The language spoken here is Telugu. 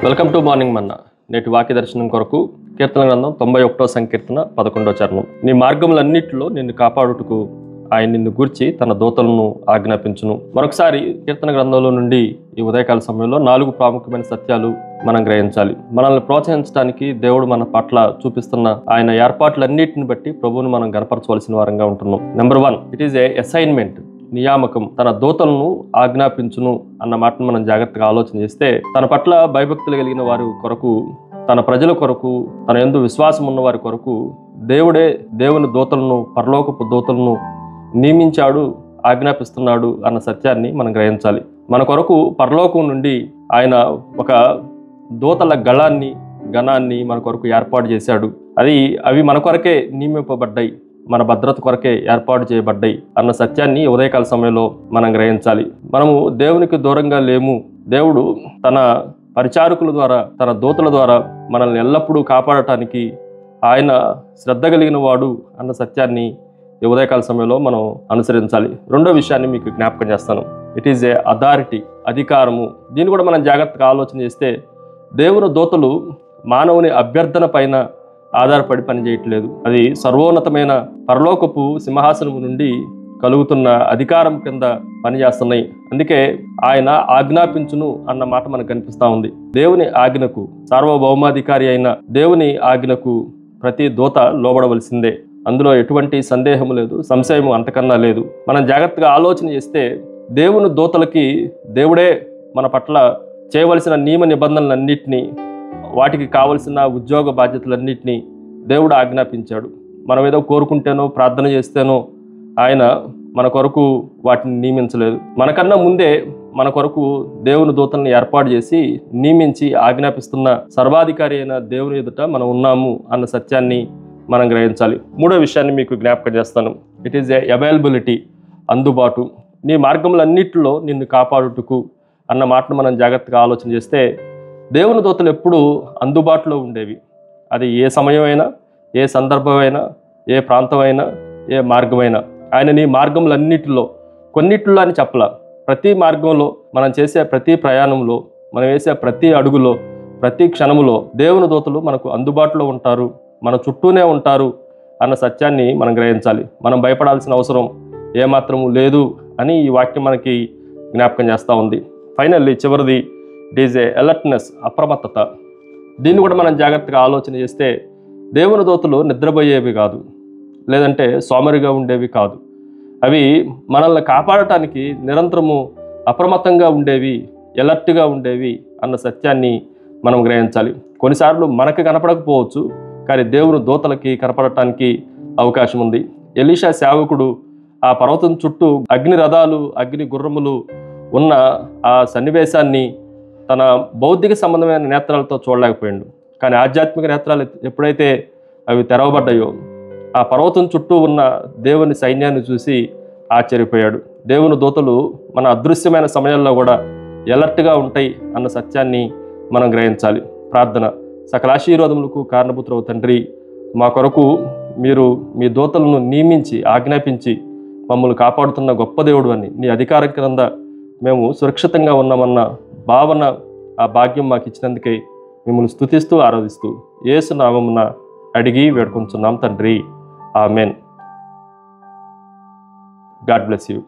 వెల్కమ్ టు మార్నింగ్ మన్నా. నేటి వాక్య దర్శనం కొరకు కీర్తన గ్రంథం 91వ సంకీర్తన 11వ చరణం. నీ మార్గములన్నిటిలో నిన్ను కాపాడుటకు ఆయన నిన్ను గూర్చి తన దూతలను ఆజ్ఞాపించును. మరొకసారి కీర్తన గ్రంథంలో నుండి ఈ ఉదయకాల సమయంలో 4 ప్రాముఖ్యమైన సత్యాలు మనం గ్రహించాలి. మనల్ని ప్రోత్సహించడానికి దేవుడు మన పట్ల చూపిస్తున్న ఆయన ఏర్పాట్లన్నిటిని బట్టి ప్రభువును మనం గణపరచవలసిన వారంగా ఉంటున్నాం. Number 1, it is a assignment, నియామకం. తన దూతలను ఆజ్ఞాపించును అన్న మాటను మనం జాగ్రత్తగా ఆలోచన చేస్తే, తన పట్ల భయభక్తులు కలిగిన వారి కొరకు, తన ప్రజల కొరకు, తన యందు విశ్వాసం ఉన్న వారి కొరకు దేవుడే దేవుని దూతలను, పరలోకపు దూతలను నియమించాడు, ఆజ్ఞాపిస్తున్నాడు అన్న సత్యాన్ని మనం గ్రహించాలి. మన కొరకు పరలోకం నుండి ఆయన ఒక దూతల గణాన్ని మన కొరకు ఏర్పాటు చేశాడు. అవి మన కొరకే నియమింపబడ్డాయి, మన భద్రత కొరకే ఏర్పాటు చేయబడ్డాయి అన్న సత్యాన్ని ఉదయకాల సమయంలో మనం గ్రహించాలి. మనము దేవునికి దూరంగా లేము. దేవుడు తన పరిచారకుల ద్వారా, తన దూతల ద్వారా మనల్ని ఎల్లప్పుడూ కాపాడటానికి ఆయన శ్రద్ధ కలిగిన వాడు అన్న సత్యాన్ని ఈ ఉదయకాల సమయంలో మనం అనుసరించాలి. రెండో విషయాన్ని మీకు జ్ఞాపకం చేస్తాను. ఇట్ ఈజ్ ఏ అథారిటీ, అధికారము. దీన్ని కూడా మనం జాగ్రత్తగా ఆలోచన చేస్తే, దేవుని దూతలు మానవుని అభ్యర్థన పైన ఆధారపడి పనిచేయట్లేదు. అది సర్వోన్నతమైన పరలోకపు సింహాసనము నుండి కలుగుతున్న అధికారం కింద పనిచేస్తున్నాయి. అందుకే ఆయన ఆజ్ఞాపించును అన్న మాట మనకు కనిపిస్తూ ఉంది. దేవుని ఆజ్ఞకు, సార్వభౌమాధికారి అయిన దేవుని ఆజ్ఞకు ప్రతి దూత లోబడవలసిందే. అందులో ఎటువంటి సందేహము లేదు, సంశయము అంతకన్నా లేదు. మనం జాగ్రత్తగా ఆలోచన చేస్తే, దేవుని దూతలకి దేవుడే మన పట్ల చేయవలసిన నియమ నిబంధనలన్నింటినీ, వాటికి కావలసిన ఉద్యోగ బాధ్యతలన్నింటినీ దేవుడు ఆజ్ఞాపించాడు. మనం ఏదో కోరుకుంటేనో ప్రార్థన చేస్తేనో ఆయన మన కొరకు వాటిని నియమించలేదు. మనకన్నా ముందే మన కొరకు దేవుని దూతలను ఏర్పాటు చేసి నియమించి ఆజ్ఞాపిస్తున్న సర్వాధికారి అయిన దేవుని ఎదుట మనం ఉన్నాము అన్న సత్యాన్ని మనం గ్రహించాలి. మూడో విషయాన్ని మీకు జ్ఞాపకం చేస్తాను. ఇట్ ఈజ్ ఏ అవైలబిలిటీ, అందుబాటు. నీ మార్గములన్నిటిలో నిన్ను కాపాడుటకు అన్న మాటను మనం జాగ్రత్తగా ఆలోచన చేస్తే, దేవుని దూతలు ఎప్పుడూ అందుబాటులో ఉండేవి. అది ఏ సమయమైనా, ఏ సందర్భమైనా, ఏ ప్రాంతమైనా, ఏ మార్గమైనా. ఆయన నీ మార్గములన్నిటిలో, కొన్నిటిలో అని చెప్పలా, ప్రతి మార్గంలో, మనం చేసే ప్రతి ప్రయాణంలో, మనం వేసే ప్రతి అడుగులో, ప్రతి క్షణములో దేవుని దూతలు మనకు అందుబాటులో ఉంటారు, మన చుట్టూనే ఉంటారు అన్న సత్యాన్ని మనం గ్రహించాలి. మనం భయపడాల్సిన అవసరం ఏమాత్రము లేదు అని ఈ వాక్యం మనకి జ్ఞాపకం చేస్తూ ఉంది. ఫైనల్లీ చివరిది, ఇట్ ఈజ్ ఏ అలర్ట్నెస్, అప్రమత్తత. దీన్ని కూడా మనం జాగ్రత్తగా ఆలోచన చేస్తే, దేవుని దూతలు నిద్రపోయేవి కాదు, లేదంటే సోమరిగా ఉండేవి కాదు. అవి మనల్ని కాపాడటానికి నిరంతరము అప్రమత్తంగా ఉండేవి, ఎలర్ట్గా ఉండేవి అన్న సత్యాన్ని మనం గ్రహించాలి. కొన్నిసార్లు మనకు కనపడకపోవచ్చు, కానీ దేవుని దూతలకి కనపడటానికి అవకాశం ఉంది. ఎలీషా సేవకుడు ఆ పర్వతం చుట్టూ అగ్ని రథాలు, అగ్ని గుర్రములు ఉన్న ఆ సన్నివేశాన్ని తన బౌద్ధిక సంబంధమైన నేత్రాలతో చూడలేకపోయాడు. కానీ ఆధ్యాత్మిక నేత్రాలు ఎప్పుడైతే అవి తెరవబడ్డాయో, ఆ పర్వతం చుట్టూ ఉన్న దేవుని సైన్యాన్ని చూసి ఆశ్చర్యపోయాడు. దేవుని దూతలు మన అదృశ్యమైన సమయాల్లో కూడా ఎలర్ట్గా ఉంటాయి అన్న సత్యాన్ని మనం గ్రహించాలి. ప్రార్థన. సకల ఆశీర్వాదములకు కారణపుత్రవు తండ్రి, మా కొరకు మీరు మీ దూతలను నియమించి ఆజ్ఞాపించి మమ్మల్ని కాపాడుతున్న గొప్ప దేవుడు అని, నీ అధికారం క్రింద మేము సురక్షితంగా ఉన్నామన్న భావన, ఆ భాగ్యం మాకు ఇచ్చినందుకై మిమ్మల్ని స్తుతిస్తూ ఆరాధిస్తూ యేసు నామమున అడిగి వేడుకొంచున్నాం తండ్రి. ఆమెన్. God bless you.